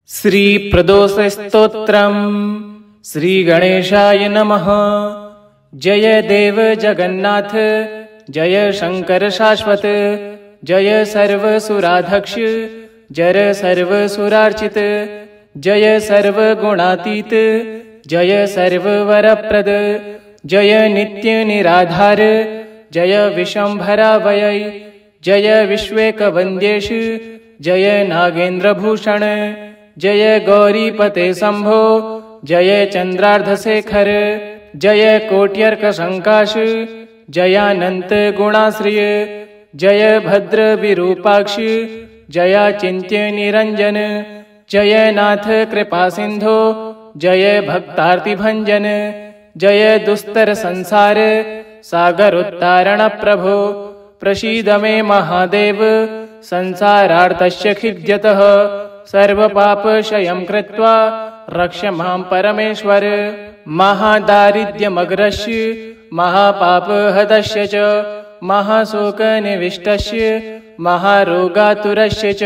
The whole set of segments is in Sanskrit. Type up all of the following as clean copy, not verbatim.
श्रीप्रदोषस्तोत्रम् श्रीगणेशाय नमः। जय देव जगन्नाथ, जय शंकर शाश्वत, जय सर्वसुराध्यक्ष, जय सर्वसुरार्चित, जय सर्वगुणातीत, जय सर्ववरप्रद, जय नित्य निराधार, जय विशंभरावयै, जय विश्वेकवन्द्येश, जय नागेन्द्रभूषण, जय गौरीपते शंभो, जय चंद्रार्धशेखर, जय कोट्यर्क संकाश, जयानंत गुणाश्रिय, जय भद्र विरूपाक्ष, जया चिन्त्य निरंजन, जय नाथ कृपा सिंधो, जय भक्तार्तिभंजन, जय दुस्तर संसार सागरोत्तारण प्रभो, प्रसीद मे महादेव संसारार्तस्य खिद्यतः, सर्वपापक्षयं कृत्वा रक्ष मां परमेश्वर। महादारिद्र्यमग्रस्य महापापहतस्य च, महाशोकनिविष्टस्य महारोगातुरस्य च,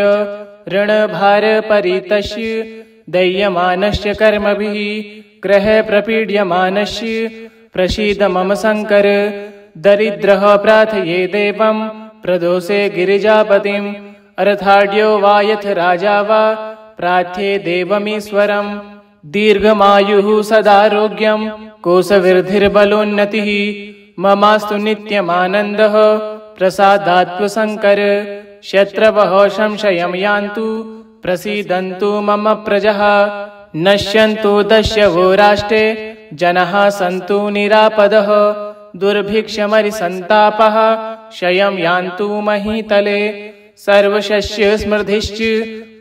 ऋणभारपरीतस्य दह्यमानस्य कर्मभिः ग्रहप्रपीड्यमानस्य प्रसीद मम शङ्कर। दरिद्रः प्रार्थये देवं प्रदोषे गिरिजापतिम्, अर्थाढ्यो वा यथ राजा वा प्रार्थ्ये देवमीश्वरम्। दीर्घमायुः सदारोग्यं कोशवृद्धिर्बलोन्नतिः, ममास्तु नित्यमानन्दः प्रसादात्वशङ्कर। शत्रवः संशयं यान्तु प्रसीदन्तु मम प्रजः, नश्यन्तु दस्यवो राष्ट्रे जनाः सन्तु निरापदः। दुर्भिक्षमरिसन्तापः क्षयं यान्तु महीतले, सर्वशस्य समृद्धिश्च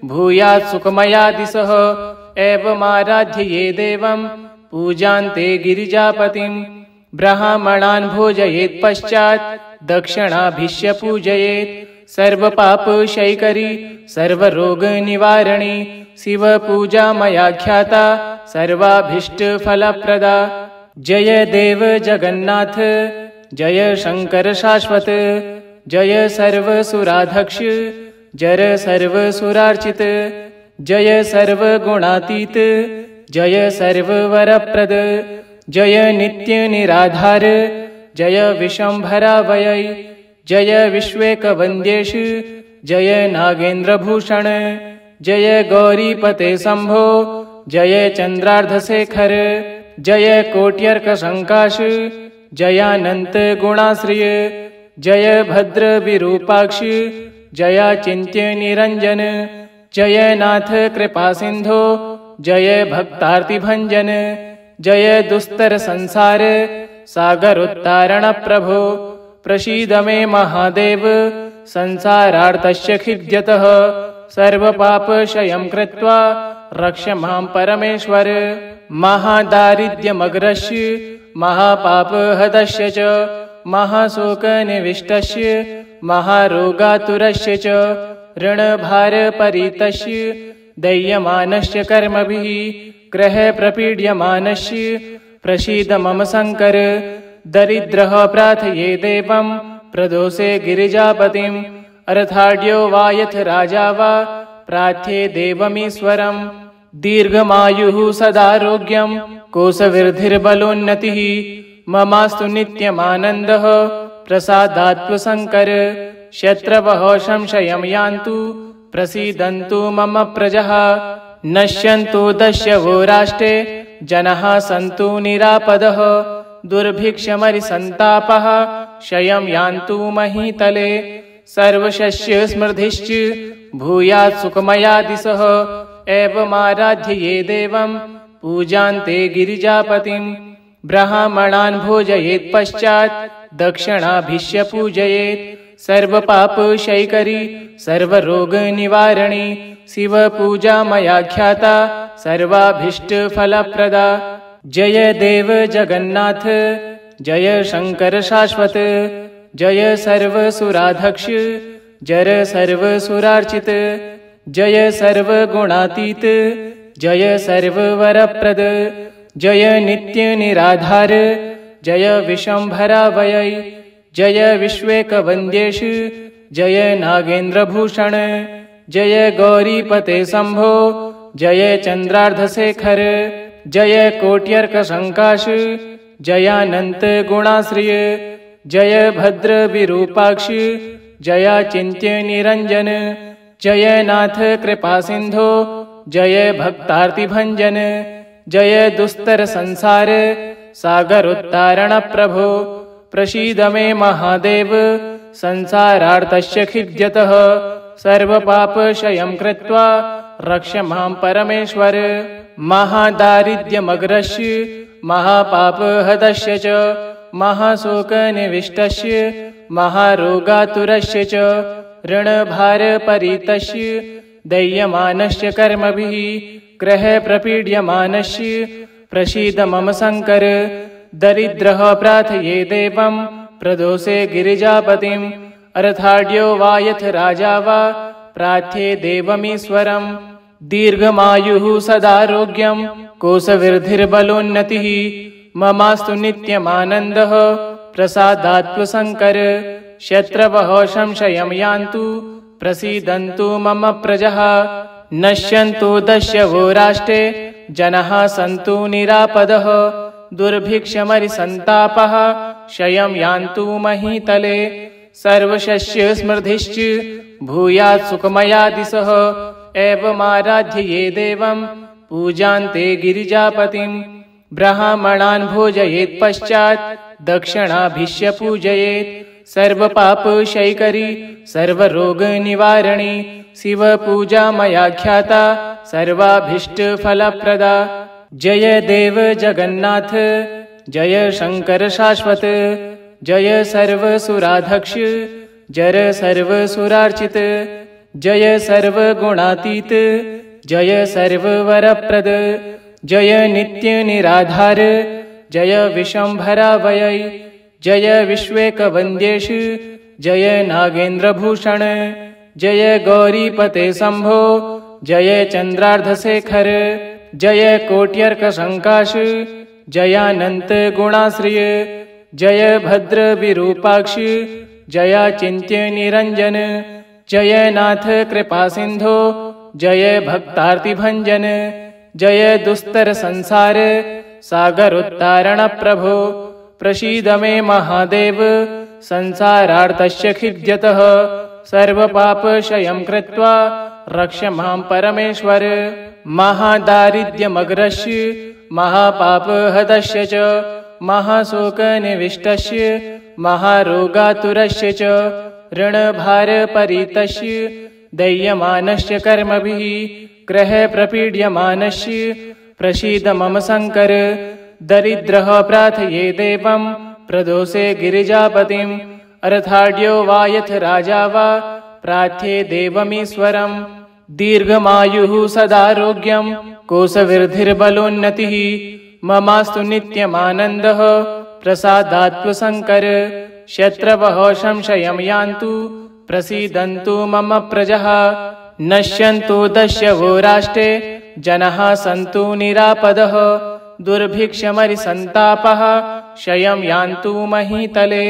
भूयात् सुखमया दिशः। एवमाराध्य देवं पूजान्ते गिरिजापतिम्, ब्राह्मणान् भोजयेत् पश्चात् दक्षिणाभिष्य पूजयेत्। सर्वपापक्षयकरी सर्वरोगनिवारणी शिवपूजा मया ख्याता सर्वाभीष्टफलप्रदा। जय देव जगन्नाथ, जय शंकर शाश्वत, जय सर्वसुराध्यक्ष, जय सर्वसुरार्चित, जय सर्वगुणातीत, जय सर्ववरप्रद, जय नित्य निराधार, जय विशंभरावयै, जय विश्वेकवन्द्येश, जय नागेन्द्रभूषण, जय गौरीपते शंभो, जय चंद्रार्धशेखर, जय कोट्यर्क संकाश, जयानंत गुणाश्रिय, जय भद्र विरूपाक्ष, जया चिन्त्य निरंजन, जय नाथ कृपा सिंधो, जय भक्तार्तिभंजन, जय दुस्तर संसार सागरोत्तारण प्रभो, प्रसीद मे महादेव संसारार्तस्य खिद्यतः। सर्वपापक्षयं कृत्वा रक्ष मां परमेश्वर। महादारिद्र्यमग्रस्य महापापहतस्य च, महाशोकनिविष्टस्य महारोगातुरस्य च, ऋणभारपरीतस्य दह्यमानस्य कर्मभिः ग्रहप्रपीड्यमानस्य प्रसीद मम शङ्कर। दरिद्रः प्रार्थये देवं प्रदोषे गिरिजापतिम्, अर्थाढ्यो वा यथ राजा वा प्रार्थ्ये देवमीश्वरम्। दीर्घमायुः सदारोग्यं कोशवृद्धिर्बलोन्नतिः, ममास्तु नित्यमानन्दः प्रसादात्वशङ्कर। शत्रवः संशयं यान्तु प्रसीदन्तु मम प्रजः, नश्यन्तु दस्यवो राष्ट्रे जनाः सन्तु निरापदः। दुर्भिक्षमरिसन्तापः क्षयं यान्तु महीतले, सर्वशस्य समृद्धिश्च भूयात् सुखमया दिशः। एवमाराध्य देवं पूजान्ते गिरिजापतिम्, ब्राह्मणान् भोजयेत् पश्चात् दक्षिणाभिष्य पूजयेत्। सर्वपापक्षयकरी सर्वरोगनिवारणी शिवपूजा मया ख्याता सर्वाभीष्टफलप्रदा। जय देव जगन्नाथ, जय शंकर शाश्वत, जय सर्वसुराध्यक्ष, जय सर्वसुरार्चित, जय सर्वगुणातीत, जय सर्ववरप्रद, जय नित्य निराधार, जय विशंभरावयै, जय विश्वेकवन्द्येश, जय नागेन्द्रभूषण, जय गौरीपते शंभो, जय चंद्रार्धशेखर जय कोट्यर्कशंकाश जयानंत गुणाश्रिय जय भद्र विरूपाक्ष जयाचिन्त्य निरंजन जय नाथ कृपा सिंधो जय भक्तार्तिभंजन जय दुस्तर संसार सागरोत्तारण प्रभो प्रसीद मे महादेव संसारार्तस्य खिद्यतः सर्वपापक्षयं कृत्वा रक्ष मां परमेश्वर महादारिद्र्यमग्रस्य महापापहतस्य च महाशोकनिविष्टस्य महारोगातुरस्य च ऋणभारपरीतस्य दह्यमानस्य कर्मभिः ग्रहप्रपीड्यमानस्य प्रसीद मम शङ्कर दरिद्रः प्रार्थये देवं प्रदोषे गिरिजापतिम् अर्थाढ्यो वा यथ राजा वा प्रार्थ्ये देवमीश्वरम् दीर्घमायुः सदारोग्यं कोशवृद्धिर्बलोन्नतिः ममास्तु नित्यमानन्दः प्रसादात्वशङ्कर शत्रवः संशयं यान्तु प्रसीदन्तु मम प्रजः नश्यन्तु दस्यवो राष्ट्रे जनाः सन्तु निरापदः दुर्भिक्षमरिसन्तापः क्षयं यान्तु महीतले सर्वशस्य स्मृतिश्च भूयात् सुखमया दिशः एवमाराध्य ये देवं पूजान्ते गिरिजापतिं ब्राह्मणान् भोजयेत् पश्चात् दक्षिणाभिष्य पूजयेत् सर्वपापक्षयकरी सर्वरोगनिवारणी शिवपूजा मया ख्याता सर्वाभीष्टफलप्रदा जय देव जगन्नाथ जय शंकर शाश्वत जय सर्वसुराध्यक्ष जय सर्वसुरार्चित जय सर्वगुणातीत जय सर्ववरप्रद जय नित्य निराधार जय विशंभरावयै जय विश्वेकवन्द्येश जय नागेन्द्रभूषण जय गौरीपते शंभो जय चंद्रार्धशेखर जय कोट्यर्कशंकाश जयानंत गुणाश्रिय जय भद्र विरूपाक्ष जयाचिन्त्य निरंजन जय नाथ कृपा सिंधो जय भक्तार्तिभंजन जय दुस्तर संसार सागरोत्तारण प्रभो प्रसीद मे महादेव संसारार्तस्य खिद्यतः सर्वपापक्षयं कृत्वा रक्ष मां परमेश्वर महादारिद्र्यमग्रस्य महापापहतस्य च महाशोकनिविष्टस्य महारोगातुरस्य च ऋणभारपरीतस्य दह्यमानस्य कर्मभिः ग्रहप्रपीड्यमानस्य प्रसीद मम शङ्कर दरिद्रः प्रार्थये देवं प्रदोषे गिरिजापतिम् अर्थाढ्यो वा यथ राजा वा प्रार्थ्ये देवमीश्वरम् दीर्घमायुः सदारोग्यं कोशवृद्धिर्बलोन्नतिः ममास्तु नित्यमानन्दः प्रसादात्वशङ्कर शत्रवः संशयं यान्तु प्रसीदन्तु मम प्रजः नश्यन्तु दस्यवो राष्ट्रे जनाः सन्तु निरापदः दुर्भिक्षमरिसन्तापः क्षयं यान्तु महीतले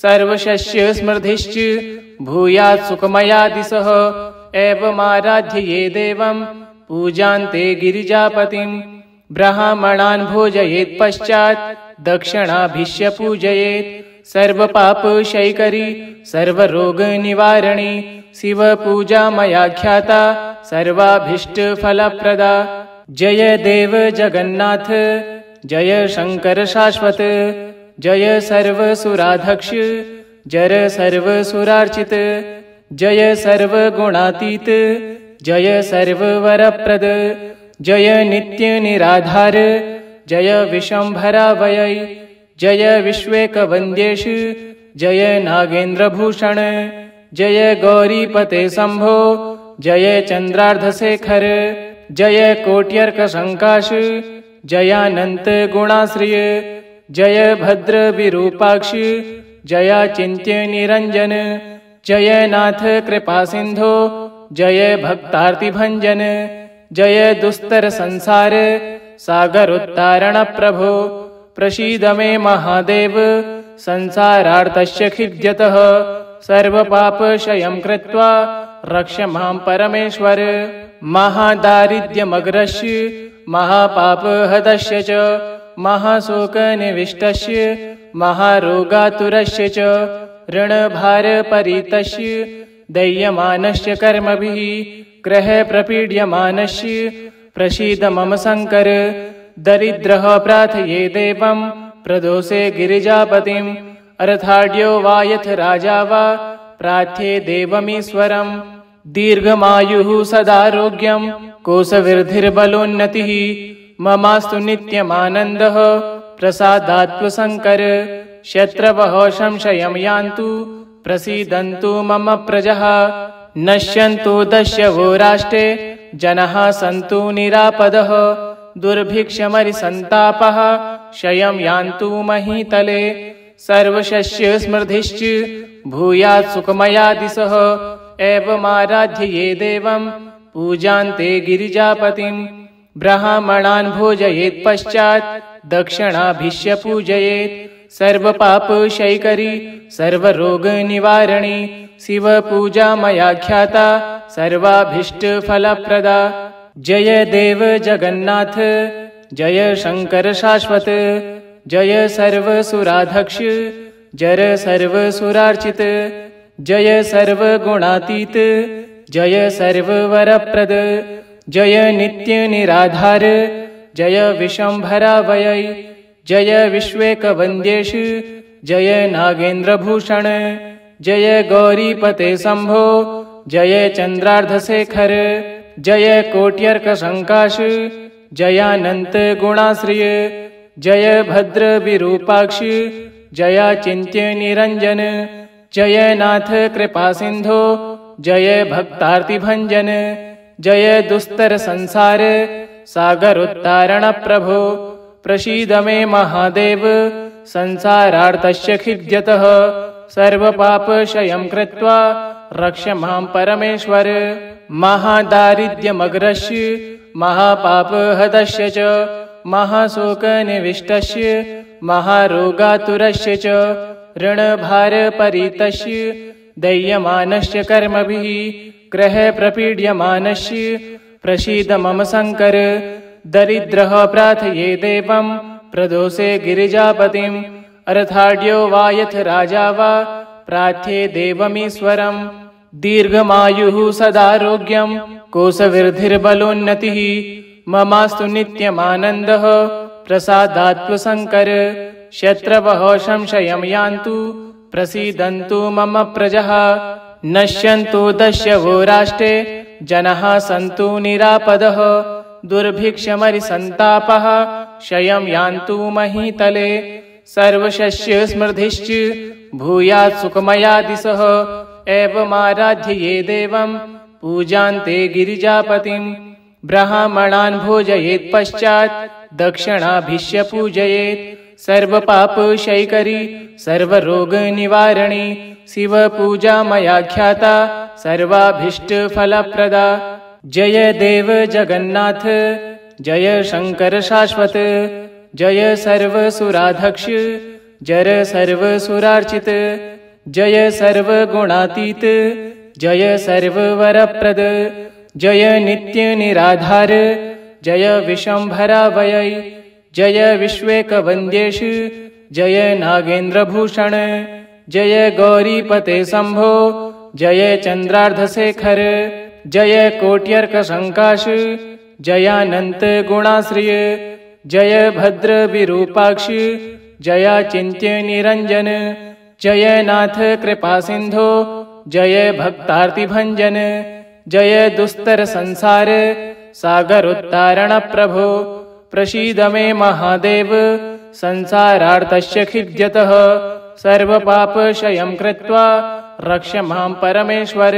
सर्वशस्य स्मृतिश्च भूयात् सुखमया दिशः एवमाराध्य ये देवं पूजान्ते गिरिजापतिं ब्राह्मणान् भोजयेत् पश्चात् दक्षिणाभिष्य पूजयेत् सर्वपापक्षयकरी सर्वरोगनिवारणी शिवपूजा मया ख्याता सर्वाभीष्टफलप्रदा जय देव जगन्नाथ जय शंकर शाश्वत जय सर्वसुराध्यक्ष जय सर्वसुरार्चित जय सर्वगुणातीत जय सर्ववरप्रद जय नित्य निराधार जय विशंभरावयै जय विश्वेकवन्द्येश जय नागेन्द्रभूषण जय गौरीपते शंभो जय चंद्रार्धशेखर जय कोट्यर्कशंकाश जयानंत गुणाश्रिय जय भद्र विरूपाक्ष जयाचिन्त्य निरंजन जय नाथ कृपा सिंधो जय भक्तार्तिभंजन जय दुस्तर संसार सागरोत्तारण प्रभो प्रसीद मे महादेव संसारार्तस्य खिद्यतः सर्वपापक्षयं कृत्वा रक्ष मां परमेश्वर महादारिद्र्यमग्रस्य महापापहतस्य च महाशोकनिविष्टस्य महारोगातुरस्य च ऋणभारपरीतस्य दह्यमानस्य कर्मभिः ग्रहप्रपीड्यमानस्य प्रसीद मम शङ्कर। दरिद्रः प्रार्थये देवं प्रदोषे गिरिजापतिम् अर्थाढ्यो वा यथ राजा वा प्रार्थ्ये देवमीश्वरम्। दीर्घमायुः सदारोग्यं कोशवृद्धिर्बलोन्नतिः ममास्तु नित्यमानन्दः प्रसादात्वशङ्कर। शत्रवः संशयं यान्तु प्रसीदन्तु मम प्रजः नश्यन्तु दस्यवो राष्ट्रे जनाः सन्तु निरापदः। दुर्भिक्षमरिसन्तापः क्षयं यान्तु महीतले सर्वशस्य समृद्धिश्च भूयात् सुखमया दिशः। एवमाराध्य देवं पूजान्ते गिरिजापतिम् ब्राह्मणान् भोजयेत् पश्चात् दक्षिणाभिष्य पूजयेत्। सर्वपापक्षयकरी सर्वरोगनिवारणी शिवपूजा मया ख्याता सर्वाभीष्टफलप्रदा। जय देव जगन्नाथ जय शङ्कर शाश्वत जय सर्वसुराध्यक्ष जय सर्वसुरार्चित जय सर्वगुणातीत जय सर्ववरप्रद जय नित्यनिराधार जय विशंभरावयै जय विश्वेकवन्द्येश जय नागेन्द्रभूषण जय गौरीपते शम्भो जय चन्द्रार्धशेखर जय कोट्यर्कसङ्काश जयानन्त गुणाश्रिय जय भद्रविरूपाक्ष जयाचिन्त्य निरञ्जन जय नाथ कृपासिन्धो जय भक्तार्तिभञ्जन जय दुस्तर संसार सागरोत्तारण प्रभो। प्रसीद मे महादेव संसारार्तस्य खिद्यतः सर्वपापक्षयं कृत्वा रक्ष मां परमेश्वर। महादारिद्र्यमग्रस्य महापापहतस्य च महाशोकनिविष्टस्य महारोगातुरस्य च ऋणभारपरीतस्य दह्यमानस्य कर्मभिः ग्रहप्रपीड्यमानस्य प्रसीद मम शङ्कर। दरिद्रः प्रार्थये देवं प्रदोषे गिरिजापतिम् अर्थाढ्यो वा यथ राजा वा प्रार्थ्ये देवमीश्वरम्। दीर्घमायुः सदारोग्यं कोशवृद्धिर्बलोन्नतिः ममास्तु नित्यमानन्दः प्रसादात्वशङ्कर। शत्रवः संशयं यान्तु प्रसीदन्तु मम प्रजः नश्यन्तु दस्यवो राष्ट्रे जनाः सन्तु निरापदः। दुर्भिक्षमरिसन्तापः क्षयं यान्तु महीतले सर्वशस्य समृद्धिश्च भूयात् सुखमया दिशः। एवमाराध्य देवं पूजान्ते गिरिजापतिम् ब्राह्मणान् भोजयेत् पश्चात् दक्षिणाभिष्य पूजयेत्। सर्वपापक्षयकरी सर्वरोगनिवारणी शिवपूजा मया ख्याता सर्वाभीष्टफलप्रदा। जय देव जगन्नाथ जय शङ्कर शाश्वत जय सर्वसुराध्यक्ष जय सर्वसुरार्चित जय सर्वगुणातीत जय सर्ववरप्रद जय नित्यनिराधार जय विशंभरावयै जय विश्वेकवन्द्येश जय नागेन्द्रभूषण जय गौरीपते शम्भो जय चन्द्रार्धशेखर जय कोट्यर्कसङ्काश जयानन्त गुणाश्रिय जय भद्रविरूपाक्ष जयाचिन्त्य निरञ्जन जय नाथ कृपासिन्धो जय भक्तार्तिभञ्जन जय दुस्तर संसार सागरोत्तारण प्रभो। प्रसीद मे महादेव संसारार्तस्य खिद्यतः सर्वपापक्षयं कृत्वा रक्ष मां परमेश्वर।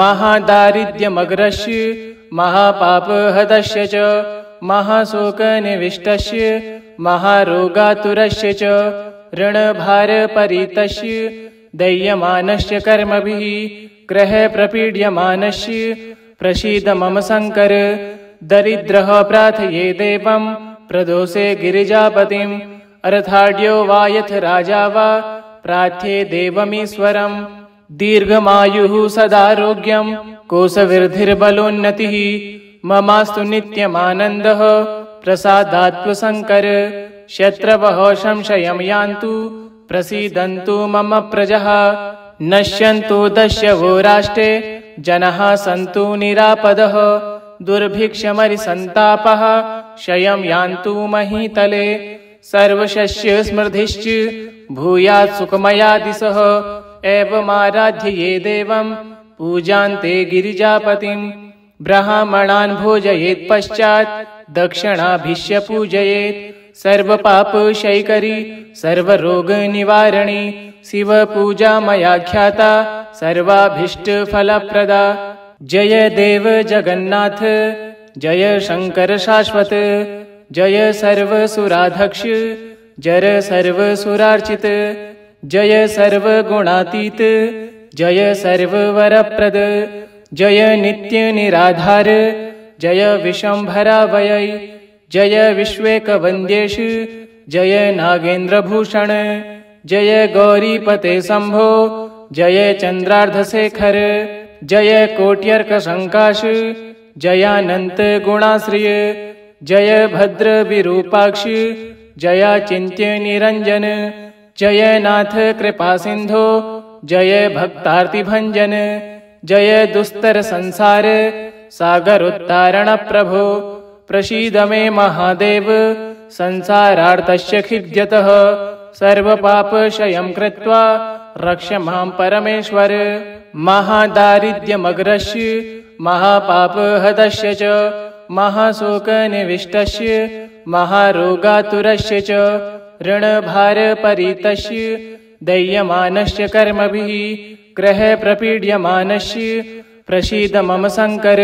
महादारिद्र्यमग्रस्य महापापहतस्य च महाशोकनिविष्टस्य महारोगातुरस्य च ऋणभारपरीतस्य दह्यमानस्य कर्मभिः ग्रहप्रपीड्यमानस्य प्रसीद मम शङ्कर। दरिद्रः प्रार्थये देवं प्रदोषे गिरिजापतिम् अर्थाढ्यो वा यथ राजा वा प्रार्थ्ये देवमीश्वरम्। दीर्घमायुः सदारोग्यं कोशवृद्धिर्बलोन्नतिः ममास्तु नित्यमानन्दः प्रसादात्वशङ्कर शत्रवः संशयं यान्तु प्रसीदन्तु मम प्रजः नश्यन्तु दस्यवो राष्ट्रे जनाः सन्तु निरापदः दुर्भिक्षमरिसन्तापः क्षयं यान्तु महीतले सर्वशस्य समृद्धिश्च भूयात् सुखमया दिशः एवमाराध्य ये देवं पूजान्ते गिरिजापतिं ब्राह्मणान् भोजयेत् पश्चात् दक्षिणाभिष्य पूजयेत् सर्वपापक्षयकरी सर्वरोगनिवारणी शिवपूजा मया ख्याता सर्वाभीष्टफलप्रदा जय देव जगन्नाथ जय शंकर शाश्वत जय सर्वसुराध्यक्ष जय सर्वसुरार्चित जय सर्वगुणातीत जय सर्ववरप्रद जय नित्य निराधार जय विशंभरावयै जय विश्वेकवन्द्येश जय नागेन्द्रभूषण जय गौरीपते शंभो जय चंद्रार्धशेखर जय कोट्यर्कशंकाश जयानंत गुणाश्रिय जय भद्र विरूपाक्ष जयाचिन्त्य निरंजन जय नाथ कृपा सिंधो जय भक्तार्तिभंजन जय दुस्तर संसार सागरोत्तारण प्रभो प्रसीद मे महादेव संसारार्तस्य खिद्यतः सर्वपापक्षयं कृत्वा रक्ष मां परमेश्वर महादारिद्र्यमग्रस्य महापापहदस्य च महाशोकनिविष्टस्य महारोगातुरस्य च ऋणभारपरीतस्य दह्यमानस्य कर्मभिः ग्रहप्रपीड्यमानस्य प्रसीद मम शङ्कर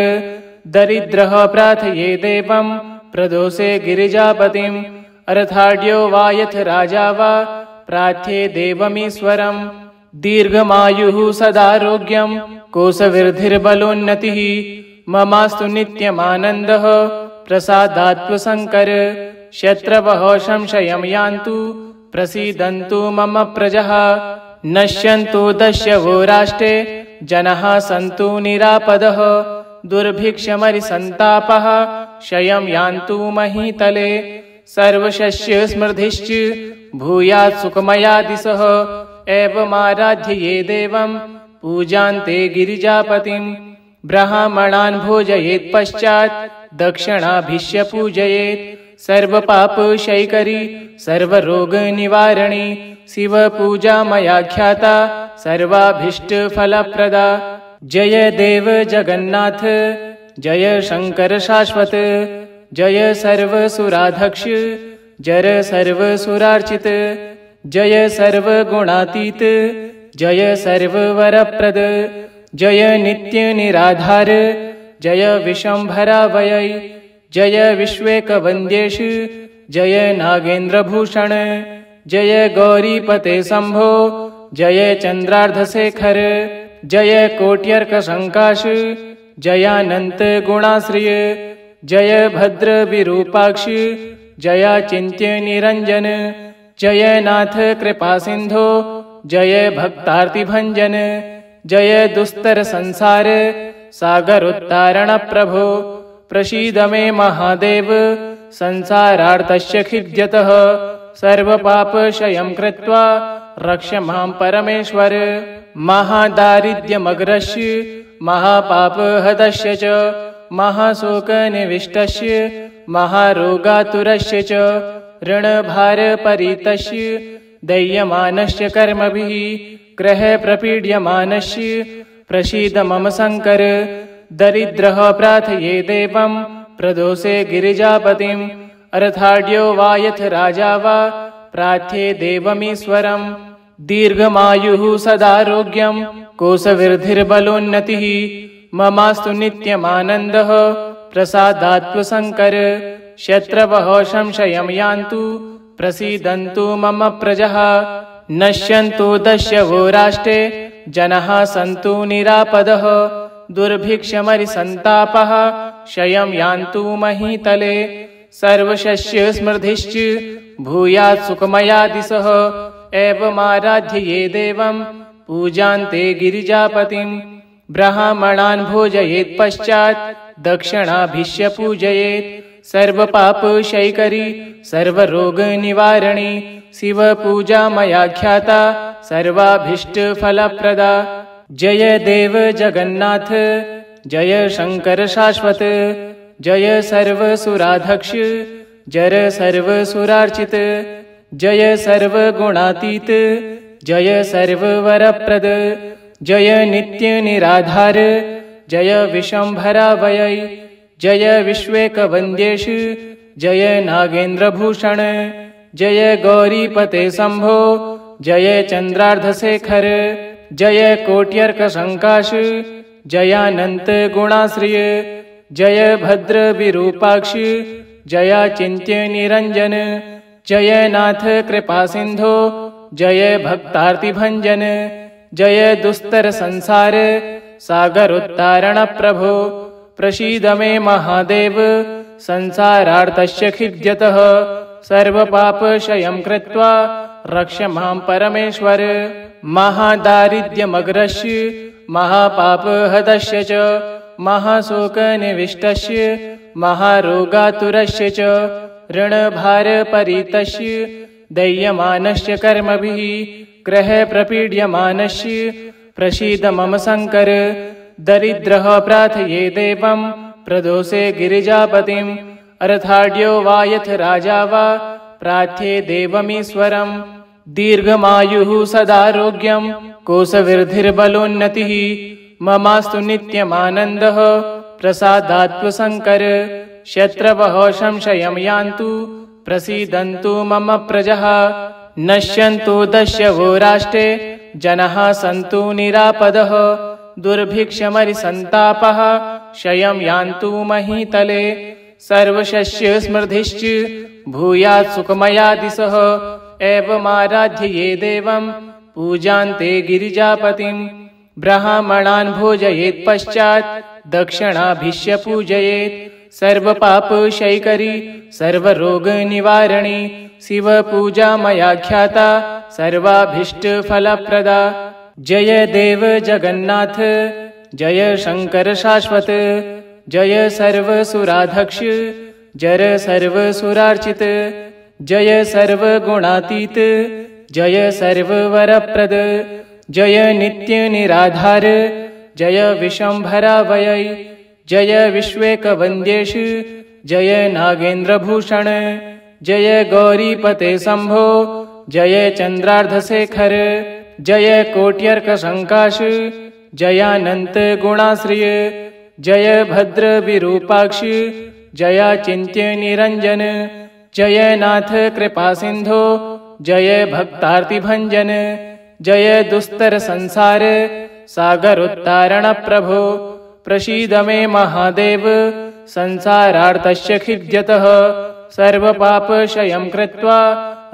दरिद्रः प्रार्थये देवं प्रदोषे गिरिजापतिम् अर्थाढ्यो वा यथ राजा वा प्रार्थ्ये देवमीश्वरम् दीर्घमायुः सदारोग्यं कोशवृद्धिर्बलोन्नतिः ममास्तु नित्यमानन्दः प्रसादात्वशङ्कर शत्रवः संशयं यान्तु प्रसीदन्तु मम प्रजः नश्यन्तु दस्यवो राष्ट्रे जनाः सन्तु निरापदः दुर्भिक्षमरिसन्तापः क्षयं यान्तु महीतले सर्वशस्य समृद्धिश्च भूयात् सुखमया दिशः एवमाराध्य ये देवं पूजान्ते गिरिजापतिं ब्राह्मणान् भोजयेत् पश्चात् दक्षिणाभिष्य पूजयेत् सर्वपापक्षयकरी सर्वरोगनिवारणी शिवपूजा मया ख्याता सर्वाभीष्टफलप्रदा जय देव जगन्नाथ जय शंकर शाश्वत जय सर्वसुराध्यक्ष जय सर्वसुरार्चित जय सर्वगुणातीत जय सर्ववरप्रद जय नित्य निराधार जय विशंभरावयै जय विश्वेकवन्द्येश जय नागेन्द्रभूषण जय गौरीपते शंभो जय चंद्रार्धशेखर जय कोट्यर्कशंकाश जयानंत गुणाश्रिय जय भद्र विरूपाक्ष जयाचिन्त्य निरंजन जय नाथ कृपा सिंधो जय भक्तार्तिभंजन जय दुस्तर संसार सागरोत्तारण प्रभो प्रसीद मे महादेव संसारार्तस्य खिद्यतः सर्वपापक्षयं कृत्वा रक्ष मां परमेश्वर महादारिद्र्यमग्रस्य महापापहदस्य च महाशोकनिविष्टस्य महारोगातुरस्य च ऋणभारपरीतस्य दह्यमानस्य कर्मभिः ग्रहप्रपीड्यमानस्य प्रसीद मम शङ्कर दरिद्रः प्रार्थये देवं प्रदोषे गिरिजापतिम् अर्थाढ्यो वा यथ राजा वा प्रार्थ्ये देवमीश्वरम् दीर्घमायुः सदारोग्यं कोशवृद्धिर्बलोन्नतिः ममास्तु नित्यमानन्दः प्रसादात्वशङ्कर शत्रवः संशयं यान्तु प्रसीदन्तु मम प्रजः नश्यन्तु दस्यवो राष्ट्रे जनाः सन्तु निरापदः दुर्भिक्षमरिसन्तापः क्षयं यान्तु महीतले सर्वशस्य समृद्धिश्च भूयात् सुखमया दिशः एवमाराध्य ये देवं पूजान्ते गिरिजापतिम् ब्राह्मणान् भोजयेत् पश्चात् दक्षिणाभिष्य पूजयेत्। सर्वपापक्षयकरी सर्वरोगनिवारणी शिवपूजा मया ख्याता सर्वाभीष्टफलप्रदा। जय देव जगन्नाथ जय शंकर शाश्वत। जय सर्वसुराध्यक्ष जय सर्वसुरार्चित। जय सर्वगुणातीत जय सर्ववरप्रद। जय नित्य निराधार जय विशंभरावयै। जय विश्वेकवन्द्येश जय नागेन्द्रभूषण। जय गौरीपते शंभो जय चंद्रार्धशेखर। जय कोट्यर्कशंकाश जयानंत गुणाश्रिय। जय भद्र विरूपाक्ष जयाचिन्त्य निरंजन। जय नाथ कृपा सिंधो जय भक्तार्तिभंजन। जय दुस्तर संसार सागरोत्तारण प्रभो। प्रसीद मे महादेव संसारार्तस्य खिद्यतः। सर्वपापक्षयं कृत्वा रक्ष मां परमेश्वर। महादारिद्र्यमग्रस्य महापापहतस्य च महाशोकनिविष्टस्य महारोगातुरस्य च ऋणभारपरीतस्य दह्यमानस्य कर्मभिः ग्रहप्रपीड्यमानस्य प्रसीद मम शंकर। दरिद्रः प्रार्थये देवं प्रदोषे गिरिजापतिम्। अर्थाढ्यो वा यथ राजा वा प्रार्थये देवमीश्वरम्। दीर्घमायुः सदारोग्यं कोशवृद्धिर्बलोन्नतिः ममास्तु नित्यमानन्दः प्रसादात्वशंकर। शत्रवः संशयं यान्तु प्रसीदन्तु मम प्रजः। नश्यन्तु दस्यवो राष्ट्रे जनाः सन्तु निरापदः। दुर्भिक्षमरिसन्तापः क्षयं यान्तु महीतले। सर्वशस्य समृद्धिश्च भूयात् सुखमया दिशः। एवमाराध्य ये देवं पूजान्ते गिरिजापतिम्। ब्राह्मणान् भोजयेत् पश्चात् दक्षिणाभिष्य पूजयेत्। सर्वपापक्षयकरी सर्वरोगनिवारणी शिवपूजा मया ख्याता सर्वाभीष्टफलप्रदा। जय देव जगन्नाथ जय शंकर शाश्वत। जय सर्वसुराध्यक्ष जय सर्वसुरार्चित। जय सर्वगुणातीत जय सर्ववरप्रद। जय नित्य निराधार जय विशंभरावयै। जय विश्वेकवन्द्येश जय नागेन्द्रभूषण। जय गौरीपते शंभो जय चंद्रार्धशेखर। जय कोट्यर्कशंकाश जयानंत गुणाश्रिय। जय भद्र विरूपाक्ष जयाचिन्त्य निरंजन। जय नाथ कृपा सिंधो जय भक्तार्तिभंजन। जय दुस्तर संसार सागरोत्तारण प्रभो। प्रसीद मे महादेव संसारार्तस्य खिद्यतः। सर्वपापक्षयं कृत्वा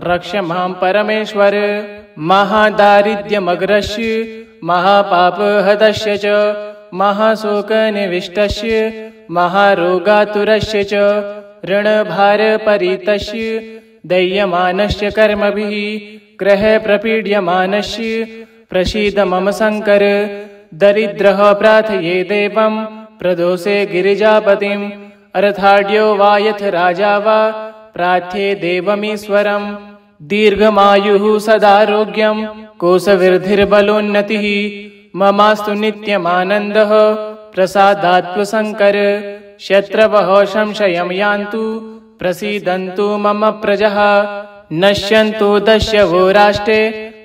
रक्ष मां परमेश्वर। महादारिद्र्यमग्रस्य महापापहतस्य च महाशोकनिविष्टस्य महारोगातुरस्य च ऋणभारपरीतस्य दह्यमानस्य कर्मभिः ग्रहप्रपीड्यमानस्य प्रसीद मम शंकर। दरिद्रः प्रार्थये देवं प्रदोषे गिरिजापतिम्। अर्थाढ्यो वा यथ राजा वा प्रार्थये देवमीश्वरम्। दीर्घमायुः सदारोग्यं कोशवृद्धिर्बलोन्नतिः ममास्तु नित्यमानन्दः प्रसादात्वशंकर। शत्रवः संशयं यान्तु प्रसीदन्तु मम प्रजः। नश्यन्तु दस्यवो राष्ट्रे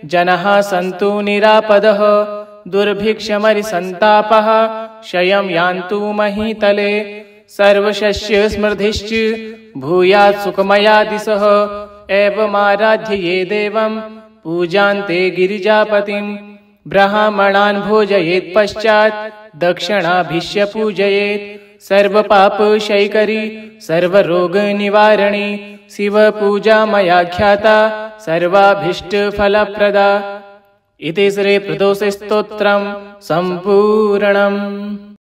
जनाः सन्तु निरापदः। दुर्भिक्षमरिसन्तापः क्षयं यान्तु महीतले। सर्वशस्य समृद्धिश्च भूयात् सुखमया दिशः। एवमाराध्य ये देवं पूजान्ते गिरिजापतिम्। ब्राह्मणान् भोजयेत् पश्चात् दक्षिणाभिष्य पूजयेत्। सर्वपापक्षयकरी सर्वरोगनिवारणी शिवपूजा मया ख्याता सर्वाभीष्टफलप्रदा। इति श्री प्रदोषस्तोत्रम् सम्पूर्णम्।